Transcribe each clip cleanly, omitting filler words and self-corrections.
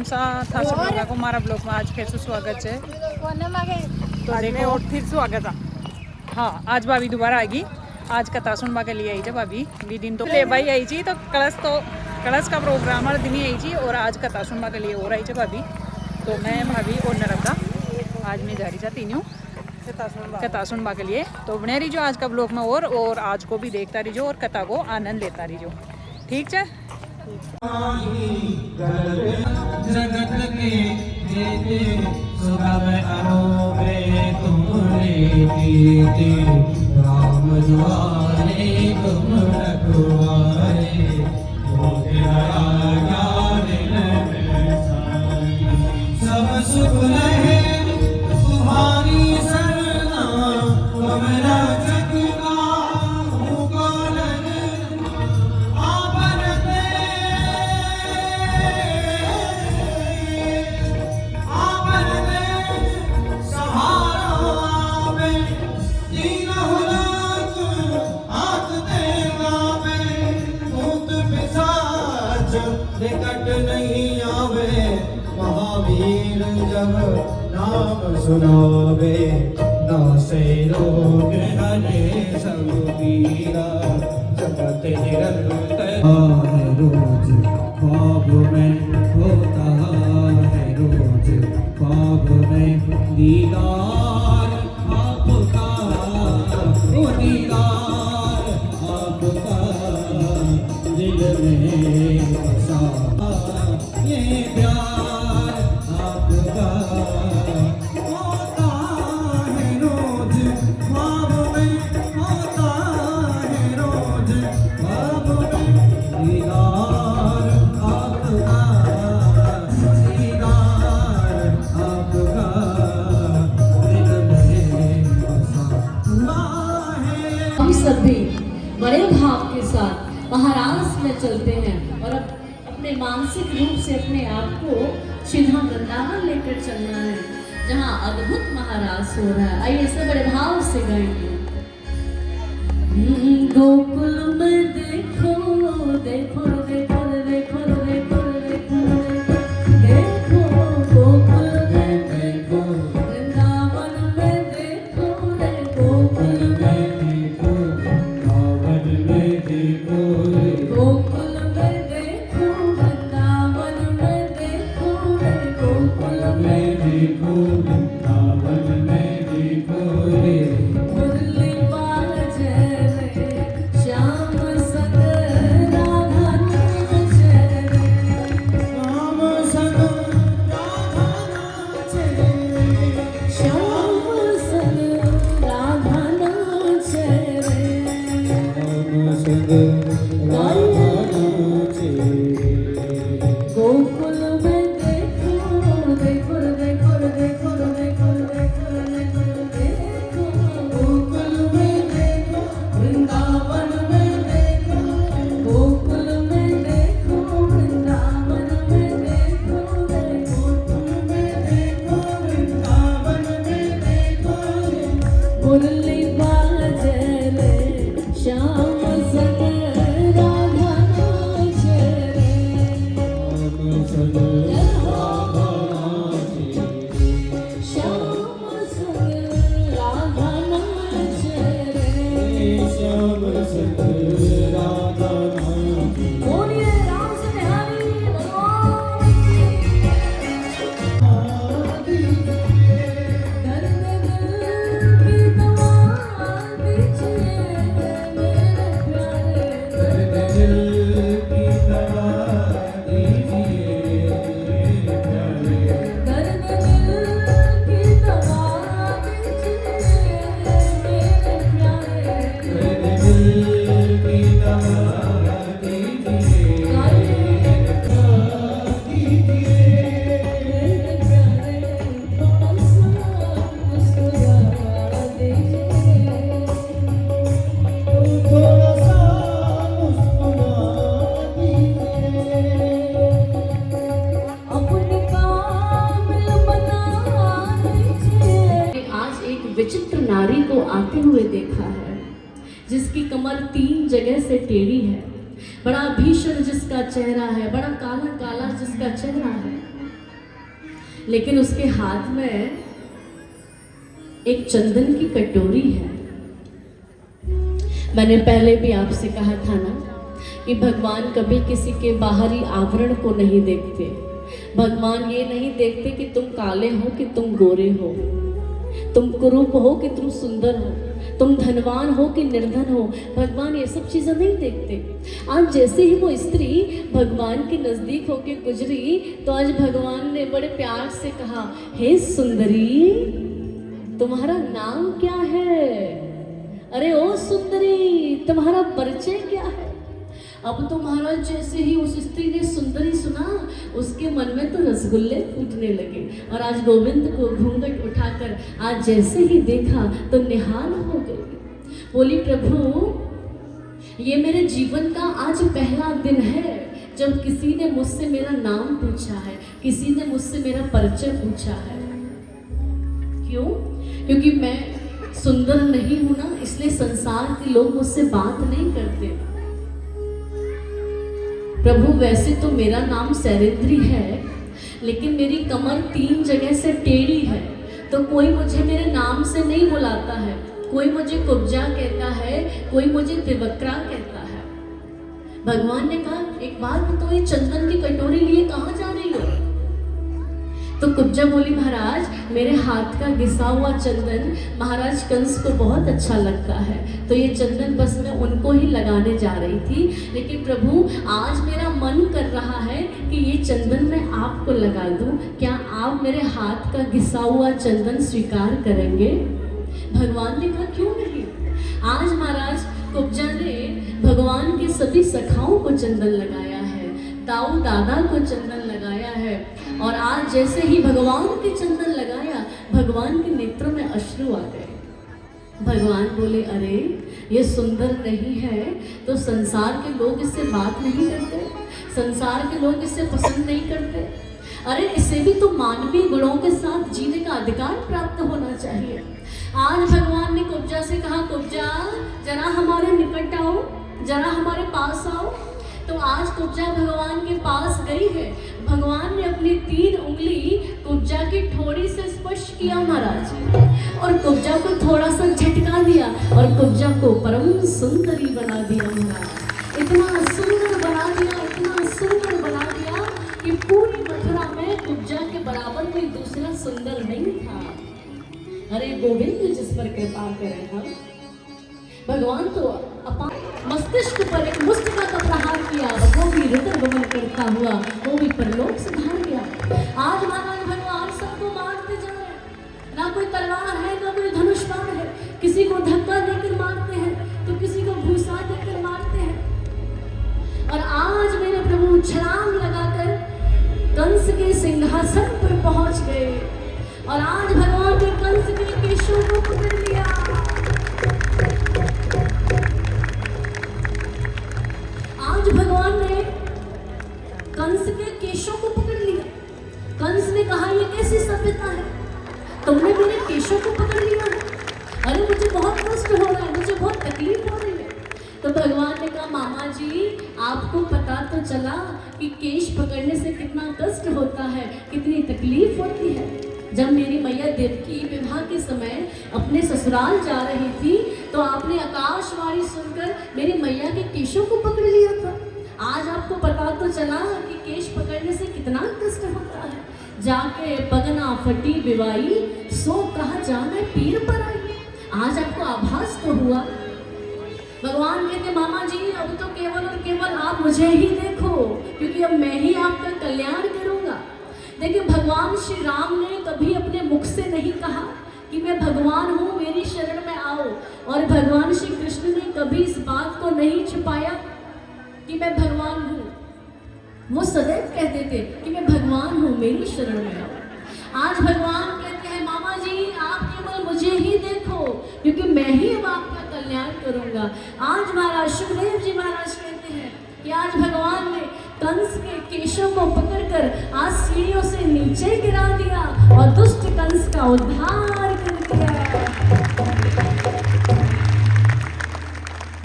सा था सब लोगों को हमारा ब्लॉग में आज फिर से स्वागत है। तो देखो और फिर स्वागत है। हाँ आज भाभी दोबारा आएगी। आज कथा सुनवा के लिए आई थी भाभी भी दिन तो ले भाई आई थी तो कलश का प्रोग्राम हर दिन ही आई थी और आज कथा सुनवा के लिए और आई थी भाभी। तो मैं भाभी और नरदा आज मैं जा रही थी तीनों कथा सुनवा के लिए। तो बने रही जो आज का ब्लॉग में और आज को भी देखता रही जो और कथा को आनंद लेता रही जो। ठीक है जगत के जेते सुगम अरोगे तुमरे कीर्ति राम द्वारे तुम रखवारे सब सुख रहे तुम्हारी सरना तुम्हारा जगना निकट नहीं आवे महावीर जब नाम सुनावे नासे रोग हरे सब पीरा जगत निरंतर है रोज ख्वाब में होता है रोज ख्वाब में दीदार आपका वो दीदार आपका दिल में ये प्यार आपका होता है रोज ख्वाब में होता है रोज ख्वाब में दीदार आपका दिल में बसा है। हम सभी बड़े भाव के साथ महाराज में चलते हैं और अपने मानसिक रूप से अपने आप को सीधा वृंदावन लेकर चलना है जहाँ अद्भुत महाराज हो रहा है। आइए सब बड़े भाव से गाएंगे। गोकुल में देखो देखो देखो देखो देखो देखो देखो गोकुल में देखो वृंदावन में देखो गोकुल में देखो वृंदावन में देखो गोकुल में देखो वृंदावन में देखो गोकुल में देखो वृंदावन में देखो मुरली बाल जय रे श्याम संग राधा नाच रे श्याम संग राधा नाच रे श्याम संग राधा नाच रे श्याम संग राधा नाच रे गोकुल में देखो देखो देखो देखो देखो देखो देखो गोकुल में देखो वृंदावन में देखो गोकुल में देखो वृंदावन में देखो गोकुल में देखो वृंदावन में देखो मुरली बाल जय रे श्याम संग राधा नाच रे श्याम संग राधा नाच रे श्याम संग राधा नाच रे श्याम संग राधा नाच रे बोलिए राम से बिहारी भगवान दर्द दिल की दवा दीजिए मेरे प्यारे दर्द दिल की दवा दीजिए प्यारे दर्द दिल की दवा दीजिए मेरे प्यारे दर्द दिल की दवा विचित्र नारी को आते हुए देखा है जिसकी कमर 3 जगह से टेढ़ी है, बड़ा भीषण जिसका चेहरा है, बड़ा काला काला जिसका चेहरा है। लेकिन उसके हाथ में एक चंदन की कटोरी है। मैंने पहले भी आपसे कहा था ना कि भगवान कभी किसी के बाहरी आवरण को नहीं देखते। भगवान ये नहीं देखते कि तुम काले हो कि तुम गोरे हो, तुम कुरूप हो कि तुम सुंदर हो, तुम धनवान हो कि निर्धन हो। भगवान ये सब चीजें नहीं देखते। आज जैसे ही वो स्त्री भगवान के नजदीक होके गुजरी तो आज भगवान ने बड़े प्यार से कहा, हे सुंदरी, तुम्हारा नाम क्या है? अरे ओ सुंदरी, तुम्हारा परिचय क्या है? अब तो महाराज जैसे ही उस स्त्री ने सुंदरी सुना, उसके मन में तो रसगुल्ले फूटने लगे। और आज गोविंद को घूंघट उठाकर आज जैसे ही देखा तो निहाल हो गई। बोली, प्रभु ये मेरे जीवन का आज पहला दिन है जब किसी ने मुझसे मेरा नाम पूछा है, किसी ने मुझसे मेरा परिचय पूछा है। क्यों? क्योंकि मैं सुंदर नहीं हूं ना, इसलिए संसार के लोग मुझसे बात नहीं करते। प्रभु वैसे तो मेरा नाम सैरेंद्री है, लेकिन मेरी कमर 3 जगह से टेढ़ी है, तो कोई मुझे मेरे नाम से नहीं बुलाता है। कोई मुझे कुब्जा कहता है, कोई मुझे त्रिवक्रा कहता है। भगवान ने कहा, एक बात बताओ, ये चंदन की कटोरी लिए कहाँ जा रही हो? तो कुब्जा बोली, महाराज मेरे हाथ का घिसा हुआ चंदन महाराज कंस को बहुत अच्छा लगता है, तो ये चंदन बस मैं उनको ही लगाने जा रही थी। लेकिन प्रभु आज मेरा मन कर रहा है कि ये चंदन मैं आपको लगा दूं, क्या आप मेरे हाथ का घिसा हुआ चंदन स्वीकार करेंगे? भगवान ने कहा, क्यों नहीं। आज महाराज कुब्जा ने भगवान के सभी सखाओं को चंदन लगाया है, ताऊ दादा को चंदन लगाया है। और आज जैसे ही भगवान के चंदन लगाया, भगवान के नेत्रों में अश्रु आ गए। भगवान बोले, अरे ये सुंदर नहीं है तो संसार के लोग इससे बात नहीं करते, संसार के लोग इससे पसंद नहीं करते। अरे इसे भी तो मानवीय गुणों के साथ जीने का अधिकार प्राप्त होना चाहिए। आज भगवान ने कुब्जा से कहा, कुब्जा जरा हमारे निकट आओ, जरा हमारे पास आओ। तो आज कुब्जा भगवान के पास गई है। भगवान ने अपनी 3 उंगली कुब्जा की ठोड़ी से स्पर्श किया महाराज, और कुब्जा को थोड़ा सा झटका दिया और कुब्जा को परम सुंदरी बना दिया महाराज। इतना सुंदर बना दिया, इतना सुंदर बना दिया कि पूरी मथुरा में कुब्जा के बराबर कोई दूसरा सुंदर नहीं था। अरे गोविंद जिस पर कृपा करे हम। भगवान तो अपार मस्तिष्क पर एक मुष्टिका का प्रहार किया, वो भी रुद्र गमन करता हुआ, वो भी परलोक से भाग गया। आज महाराज भगवान सबको मारते जा रहे हैं, ना कोई तलवार है ना कोई धनुष बाण है। किसी को धक्का देकर मारते हैं तो किसी को भूसा देकर मारते हैं। और आज मेरे प्रभु छलांग लगाकर कंस के सिंहासन पर पहुंच गए, और आज भगवान ने कंस के केशों को पकड़ लिया। आज भगवान ने कंस के केशों को पकड़ लिया। कंस ने कहा, ये कैसी सभ्यता है, तुमने मेरे केशों को पकड़ लिया है। अरे मुझे बहुत कष्ट हो रहा है, मुझे बहुत तकलीफ हो रही है। तो भगवान ने कहा, मामा जी आपको पता तो चला कि केश पकड़ने से कितना कष्ट होता है, कितनी तकलीफ होती है। जब मेरी मैया देवकी विवाह के समय अपने ससुराल जा रही थी तो आपने आकाशवाणी सुनकर मेरी मैया के केशों को पकड़ लिया था। आज आपको पता तो चला कि केश पकड़ने से कितना कष्ट होता है। जाके पगना फटी बिवाई, सो कहा जाने पीर पर आई। आज आपको आभास तो हुआ। भगवान कहते, मामा जी अब तो केवल और केवल आप मुझे ही देखो, क्योंकि अब मैं ही आपका कल्याण करूंगा। देखिए भगवान श्री राम ने कभी अपने मुख से नहीं कहा कि मैं भगवान हूँ, मेरी शरण में आओ। और भगवान श्री कृष्ण ने कभी इस बात को नहीं छुपाया कि मैं भगवान हूँ। वो सदैव कहते थे कि मैं भगवान हूँ, मेरी शरण में आओ। आज भगवान कहते हैं, मामा जी आप केवल मुझे ही देखो, क्योंकि मैं ही अब आपका कल्याण करूंगा। आज महाराज सुखदेव जी महाराज कहते हैं कि आज भगवान ने कंस के केशों को पकड़कर आज सीढ़ियों से नीचे गिरा दिया और दुष्ट कंस का उद्धार कर दिया।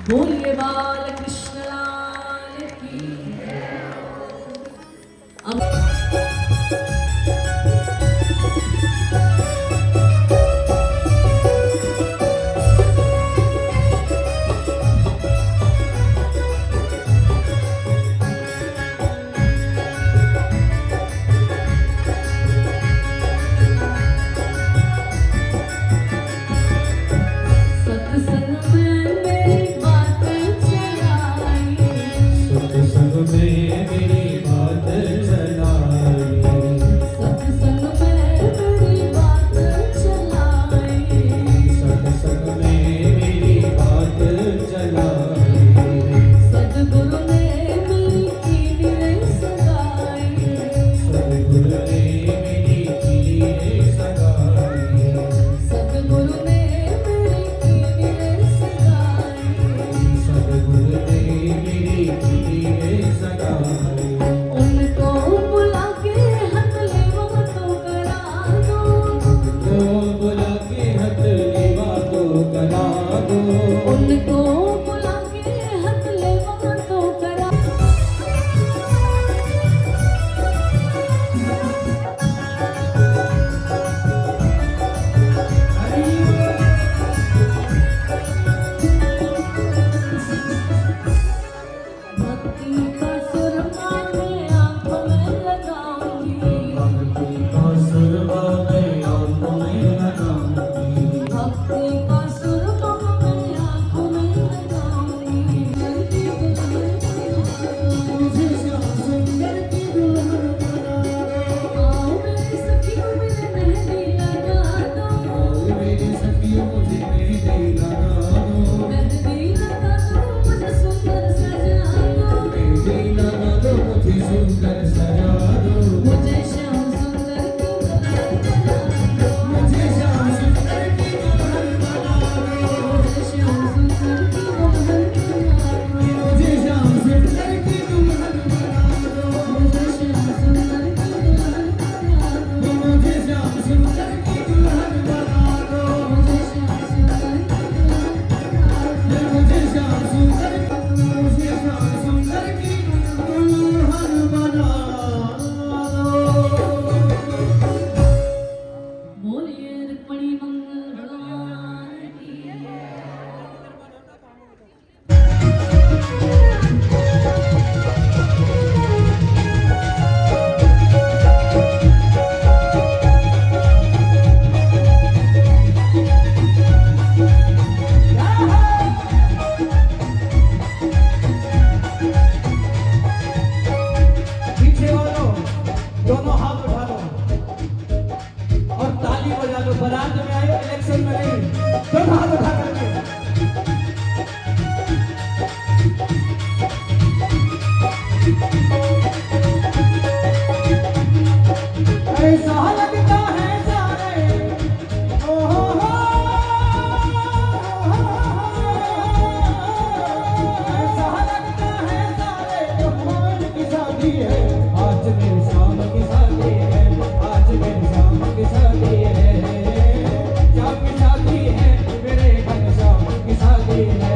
बोलिए बाल कृष्ण लाल की। अब ताली बजा दो, बारात में आए इलेक्शन में नहीं, तो हाथ उठा करके। ऐसा लगता है सारे ओ हो ऐसा लगता है सारे भगवान की शादी है, आज मेरी शाम की शादी है, आज मेरी शाम की शादी है, शाम की शादी है मेरे घर, शाम की शादी है,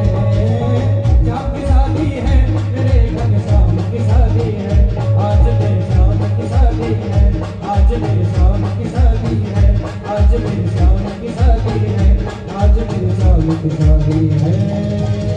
शाम की शादी है मेरे घर, शाम की शादी है, आज मेरी शाम की शादी है, आज मेरी शाम की शादी है, आज मेरी शाम की शादी है, आज मेरी शाम की शादी है।